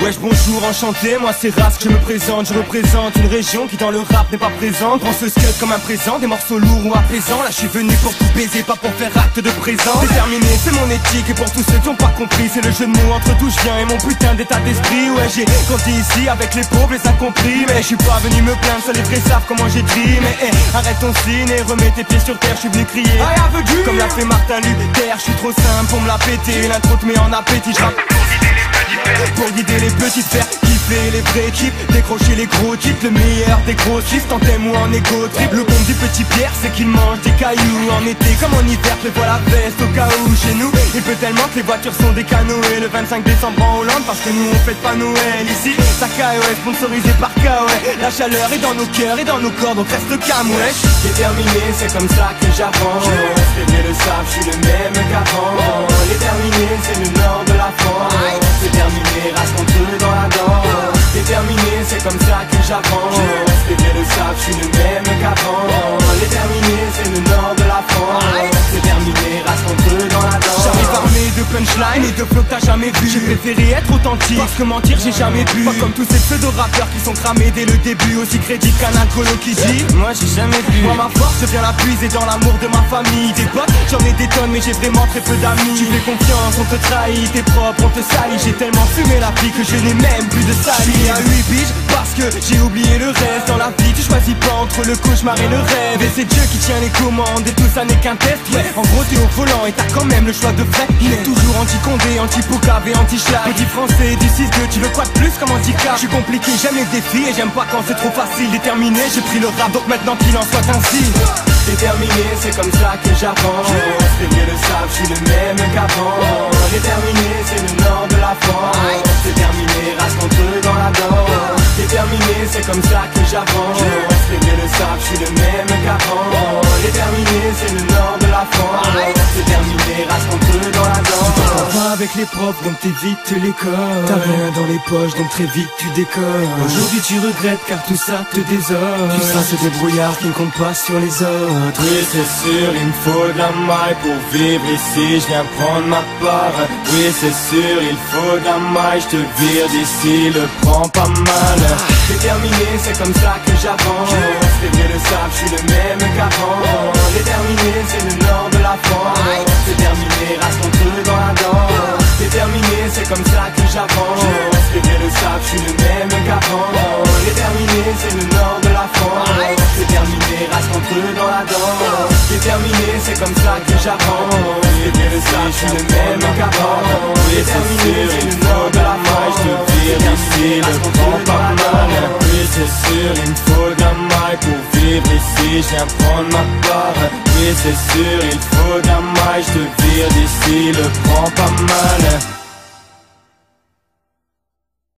Wesh bonjour, enchanté, moi c'est Rask, je me présente, je représente une région qui dans le rap n'est pas présente. Prends ce scud comme un présent, des morceaux lourds ou apaisants. Là je suis venu pour tout baiser, pas pour faire acte de présence. Déterminé, c'est mon éthique et pour tous ceux qui ont pas compris, c'est le jeu de mots entre d'où je viens et mon putain d'état d'esprit. Ouais j'ai grandi ici avec les pauvres, les incompris, mais je suis pas venu me plaindre, seuls les vrais savent comment j'ai dream. Mais arrête ton signe et remets tes pieds sur terre, je suis venu crier comme l'a fait Martin Luther. Je suis trop simple pour me la péter, l'intro te met en appétit, je rappe pour guider les petits fers, kiffer les vrais types, décrocher les gros types, le meilleur des gros chiffres, en thème ou en égo trip. Le compte du petit Pierre, c'est qu'il mange des cailloux en été comme en hiver, prévoit la veste au cas où. Chez nous, il pleut tellement que les voitures sont des canoës. Le 25 décembre en Hollande, parce que nous on fête pas Noël. Ici, ça KOS, sponsorisé par KOS. La chaleur est dans nos cœurs et dans nos corps, donc reste calme, wesh. Déterminé, c'est comme ça que j'avance. Les vieux le savent, je suis le même qu'avant. Déterminé, c'est le nord de la France. Déterminé, reste contre eux dans la danse. Déterminé, c'est comme ça que j'avance. Les vieux le savent, je suis le même qu'avant. Déterminé, c'est le nord de la France. Déterminé, reste contre eux dans la danse. J'arrive armé de punchline et de flow que t'as jamais vu. J'ai préféré être authentique, parce que mentir j'ai jamais pu. Pas comme tous ces pseudo-rappeurs qui sont cramés dès le début. Aussi crédit qu'un alcoolo qui dit moi j'ai jamais vu. Moi ma force, je viens la puiser dans l'amour de ma famille. Des potes, j'en ai des tonnes mais j'ai vraiment très peu d'amis. Tu fais confiance, on te trahit, t'es propre, on te salit. J'ai tellement fumé la vie que je n'ai même plus de salive. À 8 piges parce que j'ai oublié le reste. Dans la vie tu choisis pas entre le cauchemar et le rêve. Et c'est Dieu qui tient les commandes et tout ça n'est qu'un test. Ouais, en gros t'es au volant et t'as quand même le choix de vrai. Il est toujours anti-Condé, anti-Poucave et anti-Schlag. Petit français du 6-2, tu veux quoi de plus comme handicap? Je suis compliqué, j'aime les défis et j'aime pas quand c'est trop facile. Déterminé, j'ai pris le rap donc maintenant qu'il en soit ainsi. Déterminé, c'est comme ça que j'avance. Les vieux le savent, je suis le même qu'avant. Déterminé, c'est le nord de la France. Déterminé, reste contre eux dans la danse. Déterminé, c'est comme ça que j'avance. Les vieux le savent, je suis le même qu'avant. Déterminé, c'est le nord de la France. Déterminé, reste contre eux dans la danse. Tu t'entends pas avec les profs, donc t'évites l'école. T'as rien dans les poches, donc très vite tu décolles. Aujourd'hui tu regrettes car tout ça te désole. Tu seras ce débrouillard qui ne compte pas sur les autres. Oui c'est sûr, il me faut de la maille pour vivre ici, je viens prendre ma part. Oui c'est sûr, il faut de la maille, je te vire d'ici, le prends pas mal. Déterminé, c'est comme ça que j'avance. Les vieux le savent, je suis le même qu'avant. Déterminé, c'est le nord de la France. Déterminé, reste contre eux dans la danse. Déterminé, c'est comme ça que j'avance. Les vieux le savent, je suis le même qu'avant. Déterminé, c'est le nord de la France. Déterminé, reste contre eux dans la danse. Déterminé, c'est comme ça que j'avance. Les vieux le savent, je suis le même qu'avant. Déterminé, c'est le nord de la France. Je te vire d'ici, le prends pas mal. Oui c'est sûr, il me faut de la maille pour vivre ici, je viens prendre ma part. Oui c'est sûr, il faut de la maille, je te vire d'ici, le prends pas mal.